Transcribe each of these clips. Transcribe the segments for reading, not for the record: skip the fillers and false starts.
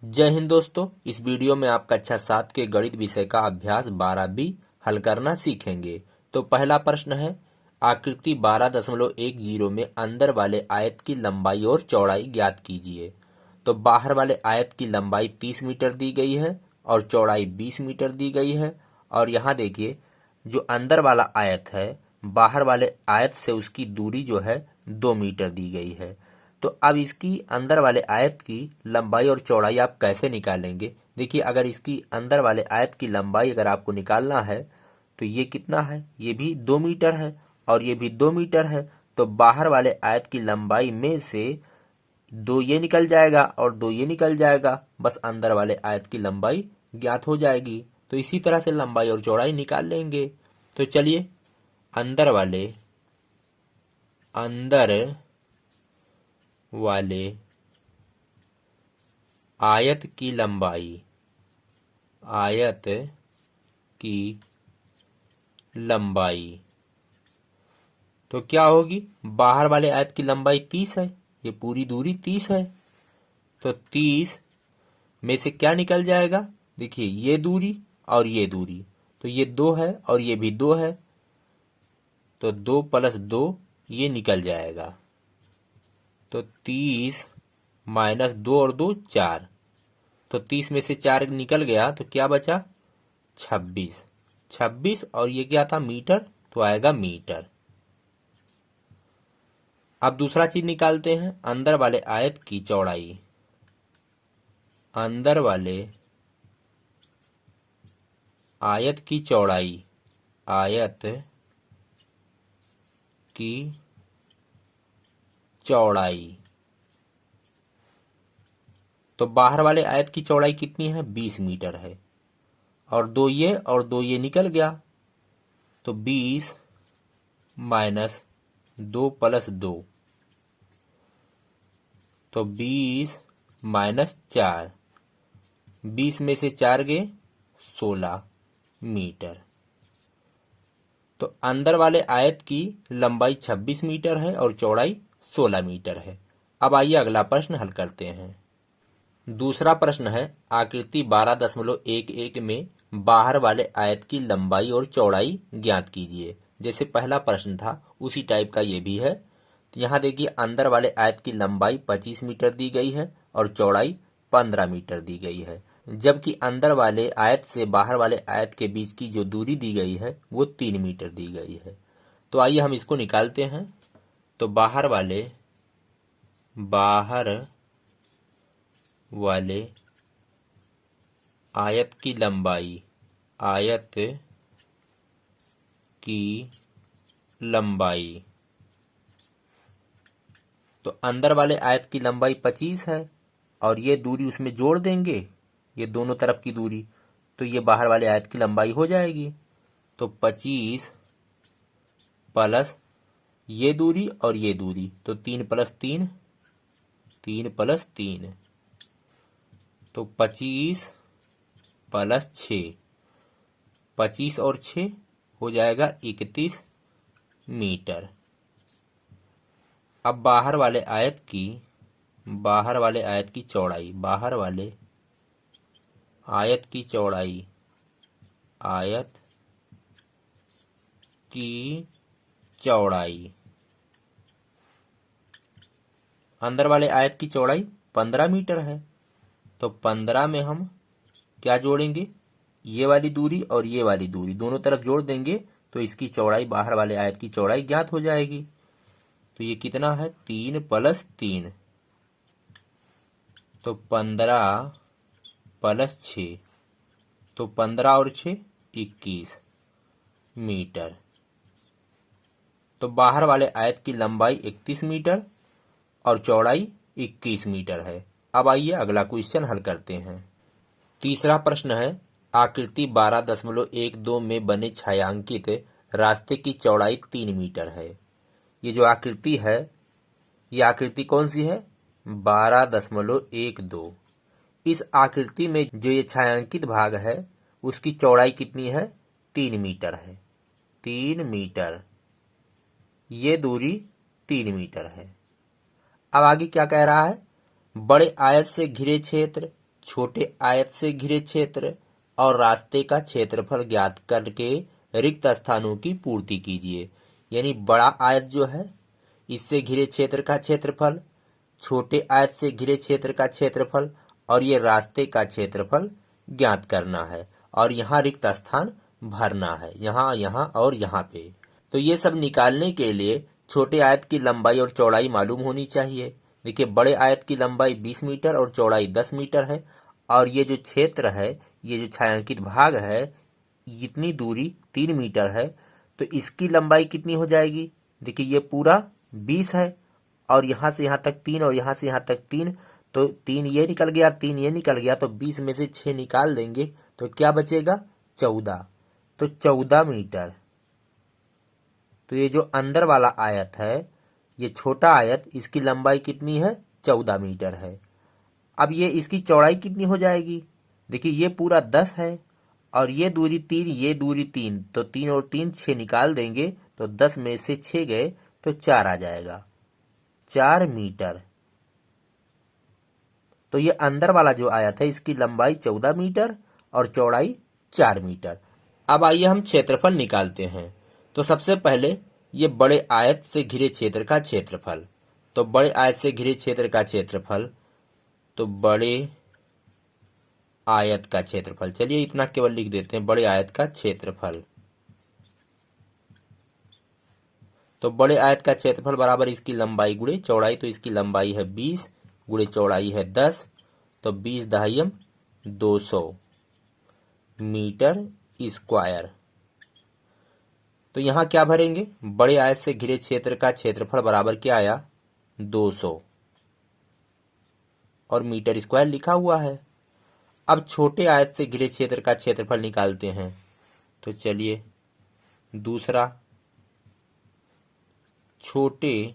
जय हिंद दोस्तों। इस वीडियो में आप कक्षा 7 के गणित विषय का अभ्यास 12B हल करना सीखेंगे। तो पहला प्रश्न है, आकृति 12.10 में अंदर वाले आयत की लंबाई और चौड़ाई ज्ञात कीजिए। तो बाहर वाले आयत की लंबाई 30 मीटर दी गई है और चौड़ाई 20 मीटर दी गई है। और यहाँ देखिए, जो अंदर वाला आयत है, बाहर वाले आयत से उसकी दूरी जो है 2 मीटर दी गई है। तो अब इसकी अंदर वाले आयत की लंबाई और चौड़ाई आप कैसे निकालेंगे? देखिए, अगर इसकी अंदर वाले आयत की लंबाई अगर आपको निकालना है तो ये कितना है? ये भी 2 मीटर है और ये भी 2 मीटर है। तो बाहर वाले आयत की लंबाई में से 2 ये निकल जाएगा और 2 ये निकल जाएगा, बस अंदर वाले आयत की लंबाई ज्ञात हो जाएगी। तो इसी तरह से लंबाई और चौड़ाई निकाल लेंगे। तो चलिए, अंदर वाले आयत की लंबाई तो क्या होगी? बाहर वाले आयत की लंबाई 30 है, ये पूरी दूरी 30 है। तो 30 में से क्या निकल जाएगा? देखिए, ये दूरी और ये दूरी, तो ये 2 है और ये भी 2 है। तो 2 + 2 ये निकल जाएगा। तो 30 - 2 और 2 4। तो 30 में से 4 निकल गया तो क्या बचा? 26 और ये क्या था? मीटर, तो आएगा मीटर। अब दूसरा चीज निकालते हैं, अंदर वाले आयत की चौड़ाई। अंदर वाले आयत की चौड़ाई तो बाहर वाले आयत की चौड़ाई कितनी है? 20 मीटर है और 2 ये और 2 ये निकल गया। तो 20 - 2 + 2, तो 20 - 4। 20 में से 4 गए 16 मीटर। तो अंदर वाले आयत की लंबाई 26 मीटर है और चौड़ाई 16 मीटर है। अब आइए अगला प्रश्न हल करते हैं। दूसरा प्रश्न है, आकृति 12.11 में बाहर वाले आयत की लंबाई और चौड़ाई ज्ञात कीजिए। जैसे पहला प्रश्न था उसी टाइप का ये भी है। तो यहाँ देखिए, अंदर वाले आयत की लंबाई 25 मीटर दी गई है और चौड़ाई 15 मीटर दी गई है, जबकि अंदर वाले आयत से बाहर वाले आयत के बीच की जो दूरी दी गई है वो 3 मीटर दी गई है। तो आइए हम इसको निकालते हैं। तो बाहर वाले आयत की लंबाई तो अंदर वाले आयत की लंबाई 25 है और ये दूरी उसमें जोड़ देंगे, ये दोनों तरफ की दूरी, तो ये बाहर वाले आयत की लंबाई हो जाएगी। तो 25 प्लस ये दूरी और ये दूरी, तो 3 + 3, 3 + 3, तो 25 + 6, 25 और 6 हो जाएगा 31 मीटर। अब बाहर वाले आयत की चौड़ाई, अंदर वाले आयत की चौड़ाई 15 मीटर है। तो 15 में हम क्या जोड़ेंगे? ये वाली दूरी और ये वाली दूरी दोनों तरफ जोड़ देंगे, तो इसकी चौड़ाई, बाहर वाले आयत की चौड़ाई ज्ञात हो जाएगी। तो ये कितना है? 3 + 3, तो 15 + 6, तो 15 और 6 21 मीटर। तो बाहर वाले आयत की लंबाई 31 मीटर और चौड़ाई 21 मीटर है। अब आइए अगला क्वेश्चन हल करते हैं। तीसरा प्रश्न है, आकृति 12.12 में बने छायांकित रास्ते की चौड़ाई 3 मीटर है। ये जो आकृति है, ये आकृति कौन सी है? 12.12। इस आकृति में जो ये छायांकित भाग है उसकी चौड़ाई कितनी है? 3 मीटर है। 3 मीटर, ये दूरी 3 मीटर है। अब आगे क्या कह रहा है? बड़े आयत से घिरे क्षेत्र छोटे आयत से घिरे क्षेत्र और रास्ते का क्षेत्रफल ज्ञात करके रिक्त स्थानों की पूर्ति कीजिए। यानी बड़ा आयत जो है इससे घिरे क्षेत्र का क्षेत्रफल, छोटे आयत से घिरे क्षेत्र का क्षेत्रफल और ये रास्ते का क्षेत्रफल ज्ञात करना है और यहाँ रिक्त स्थान भरना है, यहाँ यहाँ और यहाँ पे। तो ये सब निकालने के लिए छोटे आयत की लंबाई और चौड़ाई मालूम होनी चाहिए। देखिए बड़े आयत की लंबाई 20 मीटर और चौड़ाई 10 मीटर है और ये जो क्षेत्र है, ये जो छायांकित भाग है, इतनी दूरी 3 मीटर है। तो इसकी लंबाई कितनी हो जाएगी? देखिए ये पूरा 20 है और यहाँ से यहाँ तक 3 और यहाँ से यहाँ तक 3, तो 3 ये निकल गया, 3 ये निकल गया, तो 20 में से 6 निकाल देंगे तो क्या बचेगा? 14। तो 14 मीटर। तो ये जो अंदर वाला आयत है, ये छोटा आयत, इसकी लंबाई कितनी है? 14 मीटर है। अब ये इसकी चौड़ाई कितनी हो जाएगी? देखिए ये पूरा 10 है और ये दूरी 3, ये दूरी 3, तो 3 और 3 6 निकाल देंगे तो 10 में से 6 गए तो 4 आ जाएगा, 4 मीटर। तो ये अंदर वाला जो आयत है इसकी लंबाई 14 मीटर और चौड़ाई 4 मीटर। अब आइए हम क्षेत्रफल निकालते हैं। तो सबसे पहले ये बड़े आयत से घिरे क्षेत्र का क्षेत्रफल। तो बड़े आयत से घिरे क्षेत्र का क्षेत्रफल, तो बड़े आयत का क्षेत्रफल, चलिए इतना केवल लिख देते हैं, बड़े आयत का क्षेत्रफल। तो बड़े आयत का क्षेत्रफल बराबर इसकी लंबाई गुणे चौड़ाई। तो इसकी लंबाई है 20 गुणे चौड़ाई है 10, तो 20 दहाइयम 200 मीटर स्क्वायर। तो यहाँ क्या भरेंगे? बड़े आयत से घिरे क्षेत्र का क्षेत्रफल बराबर क्या आया? 200 और मीटर स्क्वायर लिखा हुआ है। अब छोटे आयत से घिरे क्षेत्र का क्षेत्रफल निकालते हैं। तो चलिए दूसरा, छोटे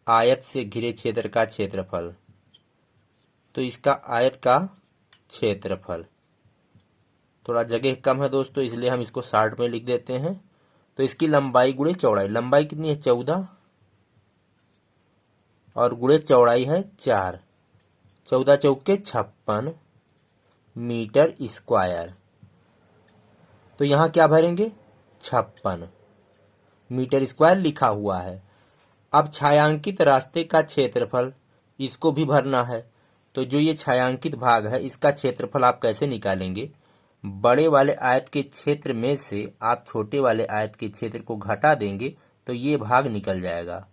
आयत से घिरे क्षेत्र का क्षेत्रफल, तो इसका आयत का क्षेत्रफल, थोड़ा जगह कम है दोस्तों इसलिए हम इसको शॉर्ट में लिख देते हैं। तो इसकी लंबाई गुणे चौड़ाई, लंबाई कितनी है? 14 और गुणे चौड़ाई है 4, 14 चौके 56 मीटर स्क्वायर। तो यहाँ क्या भरेंगे? 56 मीटर स्क्वायर लिखा हुआ है। अब छायांकित रास्ते का क्षेत्रफल, इसको भी भरना है। तो जो ये छायांकित भाग है इसका क्षेत्रफल आप कैसे निकालेंगे? बड़े वाले आयत के क्षेत्र में से आप छोटे वाले आयत के क्षेत्र को घटा देंगे तो ये भाग निकल जाएगा।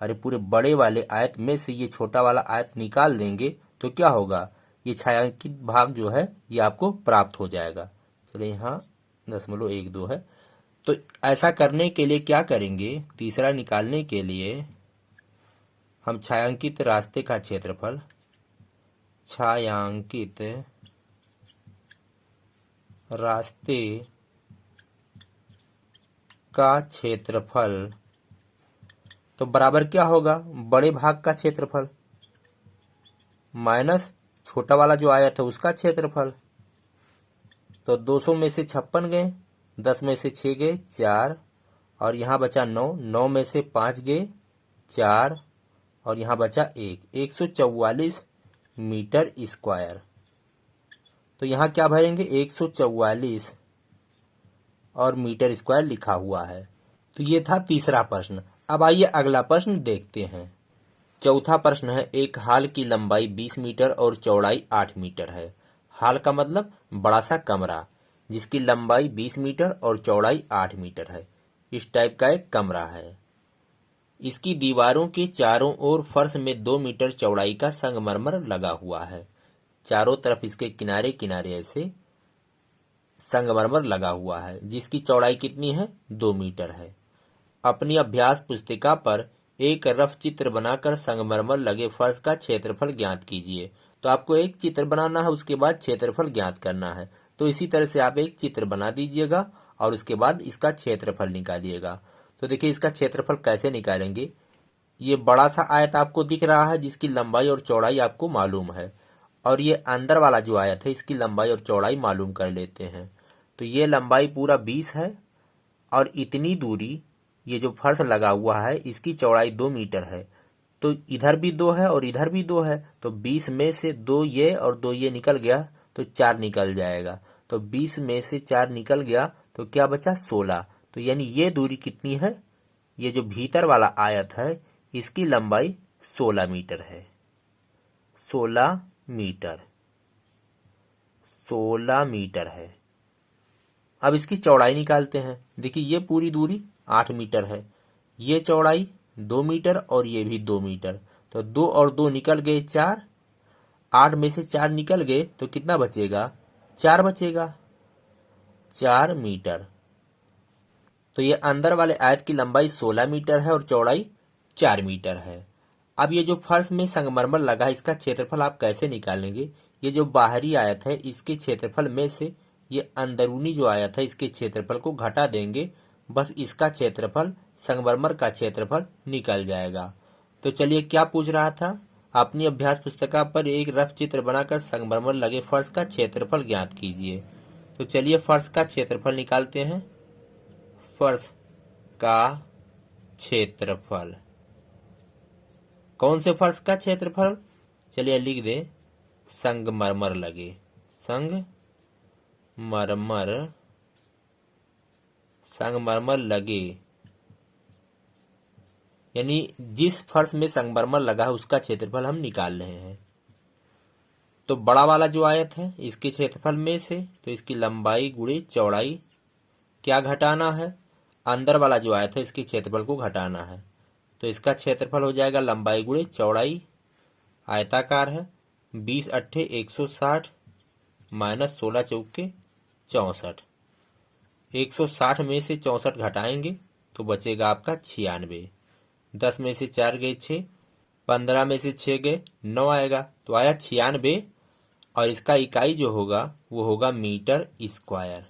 अरे पूरे बड़े वाले आयत में से ये छोटा वाला आयत निकाल देंगे तो क्या होगा? ये छायांकित भाग जो है ये आपको प्राप्त हो जाएगा। चलिए यहाँ 0.12 है। तो ऐसा करने के लिए क्या करेंगे? तीसरा निकालने के लिए हम छायांकित रास्ते का क्षेत्रफल, छायांकित रास्ते का क्षेत्रफल, तो बराबर क्या होगा? बड़े भाग का क्षेत्रफल माइनस छोटा वाला जो आया था उसका क्षेत्रफल। तो 200 में से 56 गए, 10 में से 6 गए 4 और यहाँ बचा 9, 9 में से 5 गए 4 और यहाँ बचा 1, 144 मीटर स्क्वायर। तो यहाँ क्या भरेंगे? 144 और मीटर स्क्वायर लिखा हुआ है। तो ये था तीसरा प्रश्न। अब आइए अगला प्रश्न देखते हैं। चौथा प्रश्न है, एक हॉल की लंबाई 20 मीटर और चौड़ाई 8 मीटर है। हॉल का मतलब बड़ा सा कमरा जिसकी लंबाई 20 मीटर और चौड़ाई 8 मीटर है। इस टाइप का एक कमरा है। इसकी दीवारों के चारों ओर फर्श में 2 मीटर चौड़ाई का संगमरमर लगा हुआ है। चारों तरफ इसके किनारे किनारे ऐसे संगमरमर लगा हुआ है जिसकी चौड़ाई कितनी है? 2 मीटर है। अपनी अभ्यास पुस्तिका पर एक रफ चित्र बनाकर संगमरमर लगे फर्श का क्षेत्रफल ज्ञात कीजिए। तो आपको एक चित्र बनाना है, उसके बाद क्षेत्रफल ज्ञात करना है। तो इसी तरह से आप एक चित्र बना दीजिएगा और उसके बाद इसका क्षेत्रफल निकालिएगा। तो देखिए इसका क्षेत्रफल कैसे निकालेंगे। ये बड़ा सा आयत आपको दिख रहा है जिसकी लंबाई और चौड़ाई आपको मालूम है और ये अंदर वाला जो आयत है इसकी लंबाई और चौड़ाई मालूम कर लेते हैं। तो ये लंबाई पूरा 20 है और इतनी दूरी ये जो फर्श लगा हुआ है इसकी चौड़ाई 2 मीटर है। तो इधर भी 2 है और इधर भी 2 है, तो 20 में से 2 ये और 2 ये निकल गया तो 4 निकल जाएगा। तो 20 में से 4 निकल गया तो क्या बचा 16। तो यानी ये दूरी कितनी है, ये जो भीतर वाला आयत है इसकी लंबाई 16 मीटर है। 16 मीटर, 16 मीटर है। अब इसकी चौड़ाई निकालते हैं। देखिए ये पूरी दूरी 8 मीटर है, ये चौड़ाई 2 मीटर और ये भी 2 मीटर। तो 2 और 2 निकल गए 4, 8 में से 4 निकल गए तो कितना बचेगा, 4 बचेगा, 4 मीटर। तो ये अंदर वाले आयत की लंबाई 16 मीटर है और चौड़ाई 4 मीटर है। अब ये जो फर्श में संगमरमर लगा है इसका क्षेत्रफल आप कैसे निकालेंगे। ये जो बाहरी आयत है इसके क्षेत्रफल में से ये अंदरूनी जो आयत है इसके क्षेत्रफल को घटा देंगे, बस इसका क्षेत्रफल संगमरमर का क्षेत्रफल निकल जाएगा। तो चलिए क्या पूछ रहा था, अपनी अभ्यास पुस्तिका पर एक रफ चित्र बनाकर संगमरमर लगे फर्श का क्षेत्रफल ज्ञात कीजिए। तो चलिए फर्श का क्षेत्रफल निकालते हैं। फर्श का क्षेत्रफल, कौन से फर्श का क्षेत्रफल, चलिए लिख दें संगमरमर लगे, संगमरमर लगे, यानी जिस फर्श में संगमरमर लगा है उसका क्षेत्रफल हम निकाल रहे हैं। तो बड़ा वाला जो आयत है इसके क्षेत्रफल में से तो इसकी लंबाई गुणे चौड़ाई क्या घटाना है, अंदर वाला जो आयत है इसके क्षेत्रफल को घटाना है। तो इसका क्षेत्रफल हो जाएगा लंबाई गुणे चौड़ाई, आयताकार है, 20 अट्ठे 160 माइनस 16 चौके 64। 160 में से 64 घटाएंगे तो बचेगा आपका 96। 10 में से 4 गए 6, 15 में से 6 गए 9 आएगा, तो आया 96 और इसका इकाई जो होगा वो होगा मीटर स्क्वायर।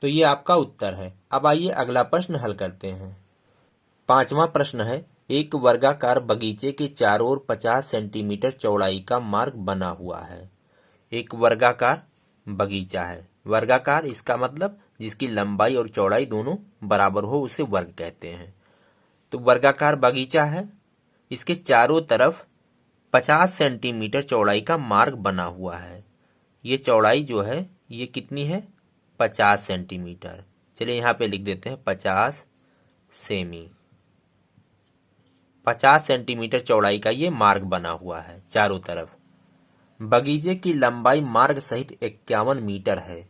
तो ये आपका उत्तर है। अब आइए अगला प्रश्न हल करते हैं। 5वां प्रश्न है, एक वर्गाकार बगीचे के चारों ओर 50 सेंटीमीटर चौड़ाई का मार्ग बना हुआ है। एक वर्गाकार बगीचा है, वर्गाकार इसका मतलब जिसकी लंबाई और चौड़ाई दोनों बराबर हो उसे वर्ग कहते हैं। तो वर्गाकार बगीचा है, इसके चारों तरफ 50 सेंटीमीटर चौड़ाई का मार्ग बना हुआ है। ये चौड़ाई जो है ये कितनी है, 50 सेंटीमीटर। चलिए यहाँ पे लिख देते हैं 50 सेमी। 50 सेंटीमीटर चौड़ाई का ये मार्ग बना हुआ है चारों तरफ। बगीचे की लंबाई मार्ग सहित 51 मीटर है।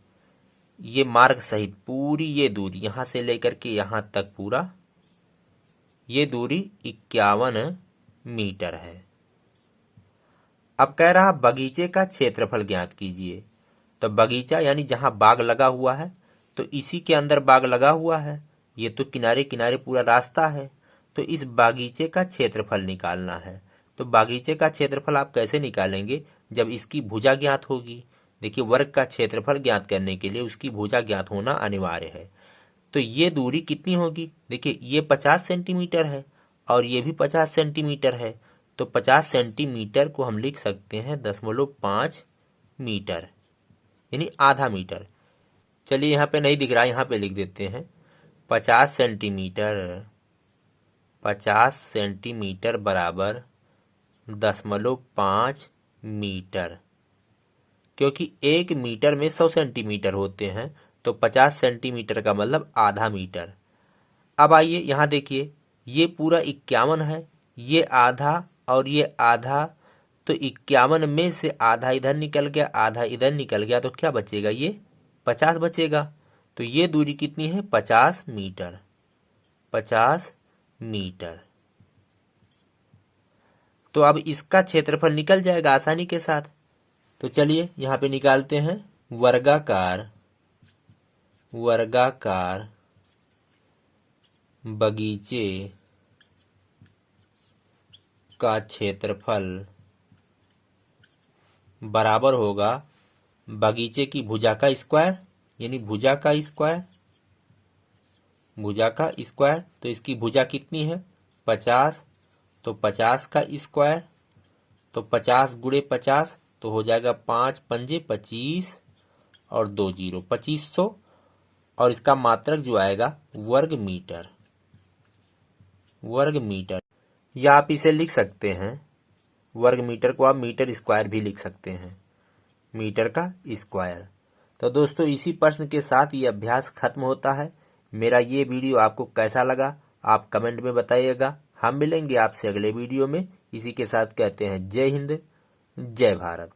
ये मार्ग सहित पूरी ये दूरी यहां से लेकर के यहां तक पूरा ये दूरी 51 मीटर है। अब कह रहा बगीचे का क्षेत्रफल ज्ञात कीजिए। तो बगीचा यानी जहां बाग लगा हुआ है तो इसी के अंदर बाग लगा हुआ है, ये तो किनारे किनारे पूरा रास्ता है, तो इस बागीचे का क्षेत्रफल निकालना है। तो बागीचे का क्षेत्रफल आप कैसे निकालेंगे, जब इसकी भुजा ज्ञात होगी। देखिए वर्ग का क्षेत्रफल ज्ञात करने के लिए उसकी भुजा ज्ञात होना अनिवार्य है। तो ये दूरी कितनी होगी, देखिए ये 50 सेंटीमीटर है और ये भी 50 सेंटीमीटर है, तो 50 सेंटीमीटर को हम लिख सकते हैं 0.5 मीटर, यानी आधा मीटर। चलिए यहाँ पे नहीं दिख रहा, यहाँ पे लिख देते हैं 50 सेंटीमीटर, 50 सेंटीमीटर बराबर 0.5 मीटर, क्योंकि 1 मीटर में 100 सेंटीमीटर होते हैं, तो 50 सेंटीमीटर का मतलब आधा मीटर। अब आइए यहाँ देखिए ये पूरा 51 है, ये आधा और ये आधा, तो 51 में से आधा इधर निकल गया आधा इधर निकल गया, तो क्या बचेगा, ये 50 बचेगा। तो ये दूरी कितनी है, 50 मीटर, 50 मीटर। तो अब इसका क्षेत्रफल निकल जाएगा आसानी के साथ। तो चलिए यहाँ पे निकालते हैं। वर्गाकार बगीचे का क्षेत्रफल बराबर होगा बगीचे की भुजा का स्क्वायर, यानी भुजा का स्क्वायर। तो इसकी भुजा कितनी है, 50, तो 50 का स्क्वायर, तो 50 गुणे 50 तो हो जाएगा 5 पंजे 25 और 2 जीरो 2500, और इसका मात्रक जो आएगा वर्ग मीटर। या आप इसे लिख सकते हैं, वर्ग मीटर को आप मीटर स्क्वायर भी लिख सकते हैं, मीटर का स्क्वायर। तो दोस्तों इसी प्रश्न के साथ ये अभ्यास खत्म होता है। मेरा ये वीडियो आपको कैसा लगा आप कमेंट में बताइएगा। हम मिलेंगे आपसे अगले वीडियो में। इसी के साथ कहते हैं जय हिंद, जय भारत।